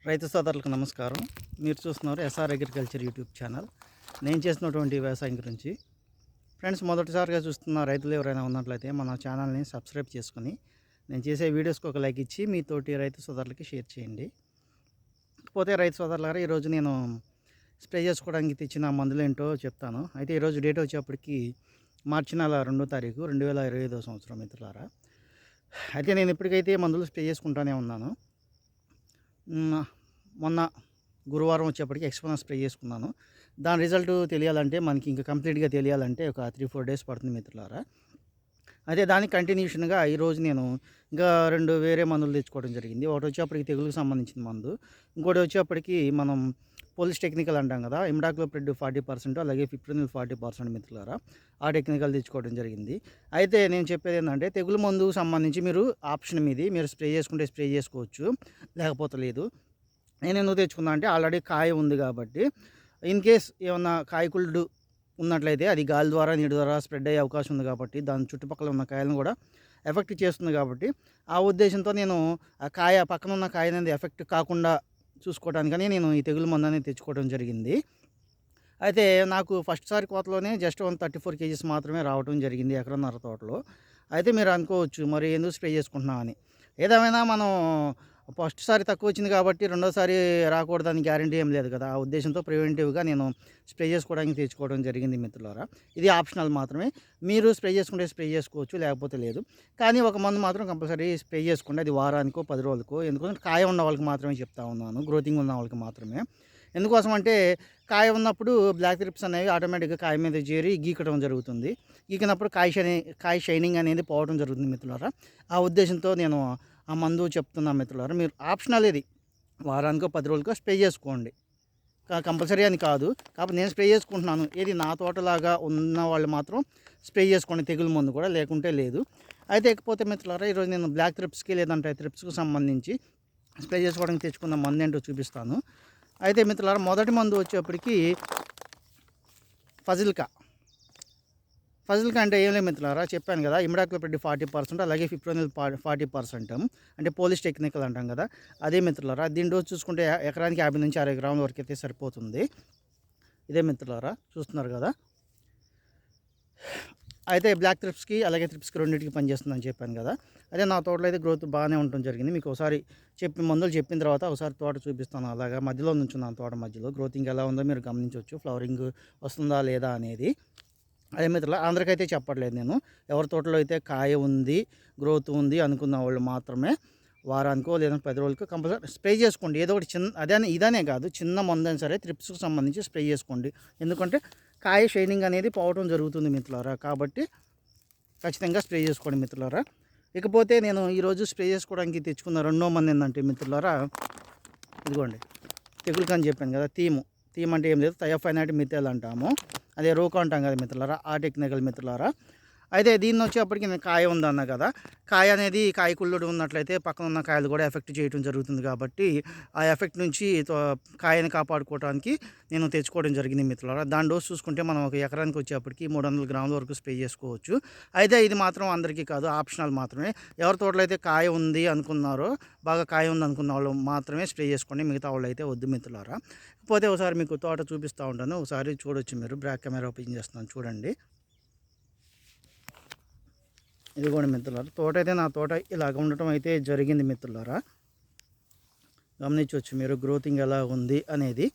రైతు సోదరులకు నమస్కారం. మీరు చూస్తున్నారు ఎస్ఆర్ అగ్రికల్చర్ యూట్యూబ్ ఛానల్. నేను చేసినటువంటి వ్యవసాయం గురించి. ఫ్రెండ్స్, మొదటిసారిగా చూస్తున్న రైతులు ఎవరైనా ఉన్నట్లయితే మన ఛానల్ని సబ్స్క్రైబ్ చేసుకుని నేను చేసే వీడియోస్కి ఒక లైక్ ఇచ్చి మీతోటి రైతు సోదరులకి షేర్ చేయండి. పోతే రైతు సోదరులారా, ఈరోజు నేను స్ప్రే చేసుకోవడానికి తెచ్చిన మందులు ఏంటో చెప్తాను. అయితే ఈరోజు డేట్ వచ్చేప్పటికి మార్చి నెల 2వ తారీఖు 2025 సంవత్సరం మిత్రులారా. అయితే నేను ఇప్పటికైతే మందులు స్ప్రే చేసుకుంటూనే ఉన్నాను. మొన్న గురువారం వచ్చేప్పటికి ఎక్స్పోనస్ స్ప్రే చేసుకున్నాను. దాని రిజల్ట్ తెలియాలంటే మనకి ఇంకా కంప్లీట్గా తెలియాలంటే ఒక 3-4 డేస్ పడుతుంది మిత్రులారా. అయితే దానికి కంటిన్యూషన్గా ఈరోజు నేను ఇంకా 2 వేరే మందులు తెచ్చుకోవడం జరిగింది. ఒకటి వచ్చేప్పటికి తెగులుకు సంబంధించిన మందు, ఇంకోటి వచ్చేప్పటికి మనం పోలీస్ టెక్నికల్ అంటాం కదా, ఇమిడాక్లోప్రిడ్ 40%, అలాగే ఫిప్రోనిల్ 40% మిత్రులారా. ఆ టెక్నికల్ తెచ్చుకోవడం జరిగింది. అయితే నేను చెప్పేది ఏంటంటే, తెగులు మందుకు సంబంధించి మీరు ఆప్షన్ మీది, మీరు స్ప్రే చేసుకుంటే స్ప్రే చేసుకోవచ్చు, లేకపోతే లేదు. నేను ఎందుకు తెచ్చుకున్నా అంటే, ఆల్రెడీ కాయ ఉంది కాబట్టి ఇన్ కేస్ ఏమన్నా కాయకుళ్ళు ఉన్నట్లయితే అది గాలి ద్వారా నీటి ద్వారా స్ప్రెడ్ అయ్యే అవకాశం ఉంది కాబట్టి, దాని చుట్టుపక్కల ఉన్న కాయలను కూడా ఎఫెక్ట్ చేస్తుంది కాబట్టి, ఆ ఉద్దేశంతో నేను ఆ కాయ పక్కన ఉన్న కాయ అనేది ఎఫెక్ట్ కాకుండా చూసుకోవడానికని నేను ఈ తెగులు మందు అనేది తెచ్చుకోవడం జరిగింది. అయితే నాకు ఫస్ట్ సారి కోతలోనే జస్ట్ 34 కేజీస్ మాత్రమే రావడం జరిగింది ఎకరన్నర తోటలో. అయితే మీరు అనుకోవచ్చు, మరి ఎందుకు స్ప్రే చేసుకుంటున్నాం అని. ఏదేమైనా మనం ఫస్ట్ సారి తక్కువ వచ్చింది కాబట్టి రెండోసారి రాకూడదని గ్యారంటీ ఏం లేదు కదా. ఆ ఉద్దేశంతో ప్రివెంటివ్గా నేను స్ప్రే చేసుకోవడానికి తెచ్చుకోవడం జరిగింది మిత్రులారా. ఇది ఆప్షనల్ మాత్రమే. మీరు స్ప్రే చేసుకుంటే స్ప్రే చేసుకోవచ్చు, లేకపోతే లేదు. కానీ ఒక మందు మాత్రం కంపల్సరీ స్ప్రే చేసుకోండి. అది వారానికో 10 రోజులకో. ఎందుకంటే కాయ ఉన్న వాళ్ళకి మాత్రమే చెప్తా ఉన్నాను, గ్రోతింగ్ ఉన్న వాళ్ళకి మాత్రమే. ఎందుకోసం అంటే, కాయ ఉన్నప్పుడు బ్లాక్ త్రిప్స్ అనేవి ఆటోమేటిక్గా కాయ మీద చేరి గీకడం జరుగుతుంది. గీకినప్పుడు కాయ షైనింగ్ అనేది పోవడం జరుగుతుంది మిత్రులారా. ఆ ఉద్దేశంతో నేను ఆ మందు చెప్తున్నా మిత్రులారా. మీరు ఆప్షనల్ ఇది. వారానికో 10 రోజులకో స్ప్రే చేసుకోండి, కంపల్సరీ అని కాదు. కాబట్టి నేను స్ప్రే చేసుకుంటున్నాను. ఏది నా తోటలాగా ఉన్న వాళ్ళు మాత్రం స్ప్రే చేసుకోండి, తెగులు మందు కూడా, లేకుంటే లేదు. అయితే ఇకపోతే మిత్రులారా, ఈరోజు నేను బ్లాక్ త్రిప్స్కి లేదంటే త్రిప్స్కి సంబంధించి స్ప్రే చేసుకోవడానికి తెచ్చుకున్న మందు ఏంటో చూపిస్తాను. అయితే మిత్రులారా, మొదటి మందు వచ్చేప్పటికి ఫజిల్కా అంటే ఏం లేదు మిత్రులారా, చెప్పాను కదా, ఇమిడాక్లోప్రిడ్ 40%, అలాగే ఫిప్రోనిల్ 40%, అంటే పోలీస్ టెక్నికల్ అంటాం కదా, అదే మిత్రులారా. దీని డోస్ చూసుకుంటే ఎకరానికి 50 నుంచి 60 గ్రాముల వరకు అయితే సరిపోతుంది. ఇదే మిత్రులారా, చూస్తున్నారు కదా. అయితే బ్లాక్ త్రిప్స్కి అలాగే త్రిప్స్కి రెండింటికి పనిచేస్తుందని చెప్పాను కదా. అదే నా తోటలో అయితే గ్రోత్ బాగానే ఉండటం జరిగింది. మీకు ఒకసారి మందులు చెప్పిన తర్వాత ఒకసారి తోట చూపిస్తాను. అలాగా మధ్యలో నుంచున్నాను, తోట మధ్యలో గ్రోతింగ్ ఎలా ఉందో మీరు గమనించవచ్చు, ఫ్లవరింగ్ వస్తుందా లేదా అనేది. అదే మిత్రులు, అందరికైతే చెప్పట్లేదు నేను. ఎవరి తోటలో అయితే కాయ ఉంది, గ్రోత్ ఉంది అనుకున్న వాళ్ళు మాత్రమే వారానికో లేదా 10 రోజులకో కంపల్సరీ స్ప్రే చేసుకోండి. ఏదో ఒకటి చిన్న ఇదనే కాదు, చిన్న మందైనా సరే త్రిప్స్కి సంబంధించి స్ప్రే చేసుకోండి. ఎందుకంటే కాయ షైనింగ్ అనేది పోవడం జరుగుతుంది మిత్రులారా. కాబట్టి ఖచ్చితంగా స్ప్రే చేసుకోండి మిత్రులారా. ఇకపోతే నేను ఈరోజు స్ప్రే చేసుకోవడానికి తెచ్చుకున్న రెండో మంది ఏంటంటే మిత్రులారా, ఇదిగోండి, తెగులుకి అని చెప్పాను కదా. థీమ్ అంటే ఏం లేదు, థయోఫైనైట్ మిథైల్ అంటాము. అదే రోకో అంటాం కదా మిత్రులారా, ఆ టెక్నికల్ మిత్రులారా. అయితే దీన్ని వచ్చేప్పటికి నేను కాయ ఉందన్నా కదా, కాయ అనేది కాయకుళ్ళుడు ఉన్నట్లయితే పక్కన ఉన్న కాయలు కూడా ఎఫెక్ట్ చేయడం జరుగుతుంది. కాబట్టి ఆ ఎఫెక్ట్ నుంచి కాయని కాపాడుకోవడానికి నేను తెచ్చుకోవడం జరిగింది మిత్రులారా. దాని డోస్ చూసుకుంటే మనం ఒక ఎకరానికి వచ్చేప్పటికి 300 గ్రాముల వరకు స్ప్రే చేసుకోవచ్చు. అయితే ఇది మాత్రం అందరికీ కాదు, ఆప్షనల్ మాత్రమే. ఎవరి తోటలో అయితే కాయ ఉంది అనుకున్నారో, బాగా కాయ ఉంది అనుకున్న వాళ్ళు మాత్రమే స్ప్రే చేసుకోండి, మిగతా వాళ్ళు అయితే వద్దు మిత్రులారా. పోతే ఒకసారి మీకు తోట చూపిస్తూ ఉంటాను, ఒకసారి చూడొచ్చు మీరు. బ్యాక్ కెమెరా ఓపెన్ చేస్తున్నాను, చూడండి. ఇదిగోండి మిత్రులారా, తోట అయితే నా తోట ఇలాగ ఉండటం అయితే జరిగింది మిత్రులారా. గమనించవచ్చు మీరు గ్రోతింగ్ ఎలా ఉంది అనేది,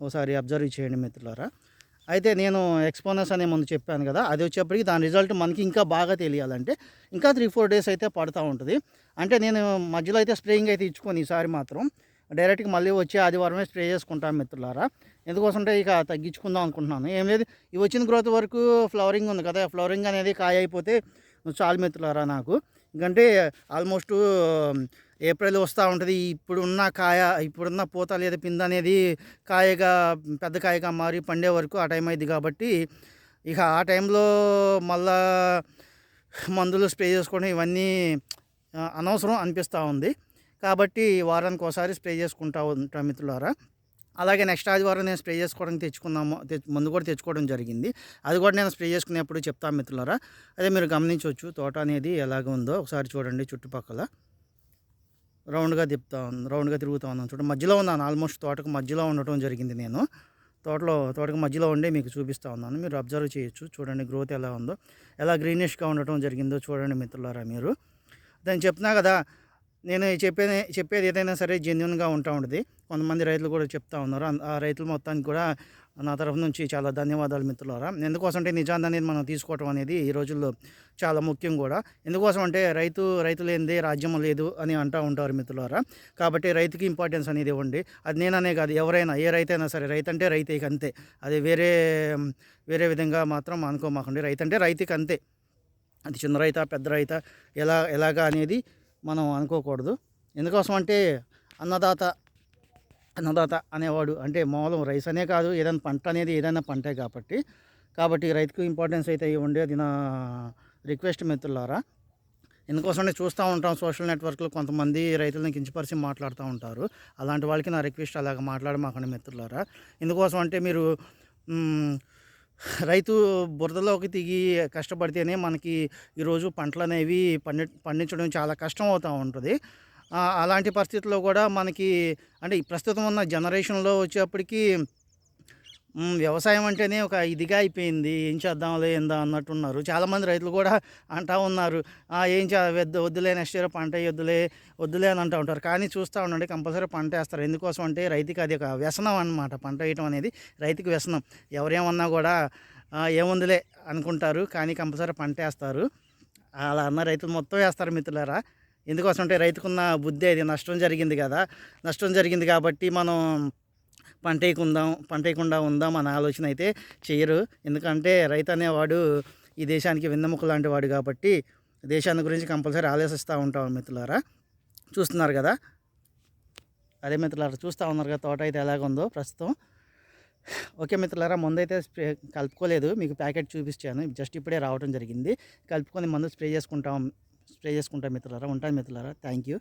ఒకసారి అబ్జర్వ్ చేయండి మిత్రులారా. అయితే నేను ఎక్స్పోనస్ అనే ముందు చెప్పాను కదా, అది వచ్చేప్పటికి దాని రిజల్ట్ మనకి ఇంకా బాగా తెలియాలంటే ఇంకా 3-4 డేస్ అయితే పడుతూ ఉంటుంది. అంటే నేను మధ్యలో అయితే స్ప్రేయింగ్ అయితే ఇచ్చుకొని ఈసారి మాత్రం డైరెక్ట్గా మళ్ళీ వచ్చే ఆదివారమే స్ప్రే చేసుకుంటాను మిత్రులారా. ఎందుకోసంటే ఇక తగ్గించుకుందాం అనుకుంటున్నాను. ఏం లేదు, ఈ వచ్చిన గ్రోత్ వరకు ఫ్లవరింగ్ ఉంది కదా, ఫ్లవరింగ్ అనేది కాయ అయిపోతే చాలు మిత్రులారా నాకు. ఎందుకంటే ఆల్మోస్ట్ ఏప్రిల్ వస్తూ ఉంటుంది. ఇప్పుడున్న పూత లేదా పింద అనేది కాయగా పెద్ద కాయగా మారి పండే వరకు ఆ టైం అయింది. కాబట్టి ఇక ఆ టైంలో మళ్ళా మందులు స్ప్రే చేసుకోవడం ఇవన్నీ అనవసరం అనిపిస్తూ ఉంది. కాబట్టి వారానికి ఒకసారి స్ప్రే చేసుకుంటూ ఉంటాం మిత్రులారా. అలాగే నెక్స్ట్ ఆదివారం నేను స్ప్రే చేసుకోవడానికి మందు కూడా తెచ్చుకోవడం జరిగింది. అది కూడా నేను స్ప్రే చేసుకునేప్పుడు చెప్తాను మిత్రులారా. అదే మీరు గమనించవచ్చు తోట అనేది ఎలాగ ఉందో ఒకసారి చూడండి చుట్టుపక్కల. రౌండ్గా తిరుగుతూ ఉన్నాను. చూడండి మధ్యలో ఉన్నాను, ఆల్మోస్ట్ తోటకు మధ్యలో ఉండటం జరిగింది నేను. తోటకు మధ్యలో ఉండి మీకు చూపిస్తూ ఉన్నాను. మీరు అబ్జర్వ్ చేయొచ్చు. చూడండి గ్రోత్ ఎలా ఉందో, ఎలా గ్రీనిష్‌గా ఉండటం జరిగిందో చూడండి మిత్రులారా మీరు. దాన్ని చెప్తున్నా కదా! నేను చెప్పేది ఏదైనా సరే జెన్యూన్‌గా ఉంటా ఉంటది. కొంతమంది రైతులు కూడా చెప్తా ఉన్నారు. ఆ రైతులు మొత్తానికి కూడా నా తరఫు నుంచి చాలా ధన్యవాదాలు మిత్రులారా. ఎందుకోసమంటే నిజాన్ననేది మనం తీసుకోవటం అనేది ఈ రోజుల్లో చాలా ముఖ్యం కూడా. ఎందుకోసం అంటే రైతు లేనిదే రాజ్యం లేదు అని అంటా ఉంటారు మిత్రులారా. కాబట్టి రైతుకి ఇంపార్టెన్స్ అనేది ఇవ్వండి. అది నేననే కాదు, ఎవరైనా ఏ రైతైనా సరే, రైతంటే రైతే ఇక అంతే. అది వేరే విధంగా మాత్రం అనుకోమాకండి. రైతంటే రైతుకి అంతే. అది చిన్న రైతా, పెద్ద రైతా, ఎలాగా అనేది మనం అనుకోకూడదు. ఎందుకోసం అంటే అన్నదాత అన్నదాత అనేవాడు అంటే మామూలు రైస్ అనే కాదు, ఏదైనా పంట అనేది ఏదైనా పంటే కాబట్టి రైతుకు ఇంపార్టెన్స్ అయితే ఇవ్వండి. అది నా రిక్వెస్ట్ మిత్రులారా. ఎందుకోసమంటే చూస్తూ ఉంటాం సోషల్ నెట్వర్క్లో కొంతమంది రైతులను కించపరిచి మాట్లాడుతూ ఉంటారు. అలాంటి వాళ్ళకి నా రిక్వెస్ట్, అలాగ మాట్లాడమాకండి మిత్రులారా. ఎందుకోసం అంటే మీరు రైతు బురదలోకి దిగి కష్టపడితేనే మనకి ఈరోజు పంటలనేవి పండించడం చాలా కష్టం అవుతూ ఉంటుంది. అలాంటి పరిస్థితుల్లో కూడా మనకి అంటే ఈ ప్రస్తుతం ఉన్న జనరేషన్‌లో వచ్చేప్పటికి వ్యవసాయం అంటేనే ఒక ఇదిగా అయిపోయింది. ఏం చేద్దాంలే ఏందా అన్నట్టున్నారు. చాలామంది రైతులు కూడా అంటా ఉన్నారు. ఏం వద్దులే, నెక్స్ట్ ఇయర్ పంట వద్దులే అని అంటా ఉంటారు. కానీ చూస్తూ ఉండండి, కంపల్సరీ పంటేస్తారు. ఎందుకోసం అంటే రైతుకి అది ఒక వ్యసనం అన్నమాట. పంట వేయటం అనేది రైతుకి వ్యసనం. ఎవరేమన్నా కూడా ఏముందిలే అనుకుంటారు. కానీ కంపల్సరీ పంటేస్తారు. అలా అన్న రైతులు మొత్తం వేస్తారు మిత్రులారా. ఎందుకోసం అంటే రైతుకున్న బుద్ధి అది. నష్టం జరిగింది కదా! నష్టం జరిగింది కాబట్టి మనం పంటేయకుండా ఉందాం అనే ఆలోచన అయితే చెయ్యరు. ఎందుకంటే రైతు అనేవాడు ఈ దేశానికి వెన్నెముక లాంటి వాడు కాబట్టి దేశాన్ని గురించి కంపల్సరీ ఆలోచిస్తూ ఉంటాం మిత్రులారా. చూస్తున్నారు కదా! అదే మిత్రులారా, చూస్తూ ఉన్నారు కదా తోట అయితే ఎలాగుందో ప్రస్తుతం. ఓకే మిత్రులారా, మందైతే కలుపుకోలేదు. మీకు ప్యాకెట్ చూపించాను. జస్ట్ ఇప్పుడే రావడం జరిగింది. కలుపుకొని మందు స్ప్రే చేసుకుంటాం మిత్రులారా. ఉంటాను మిత్రులారా. Thank you.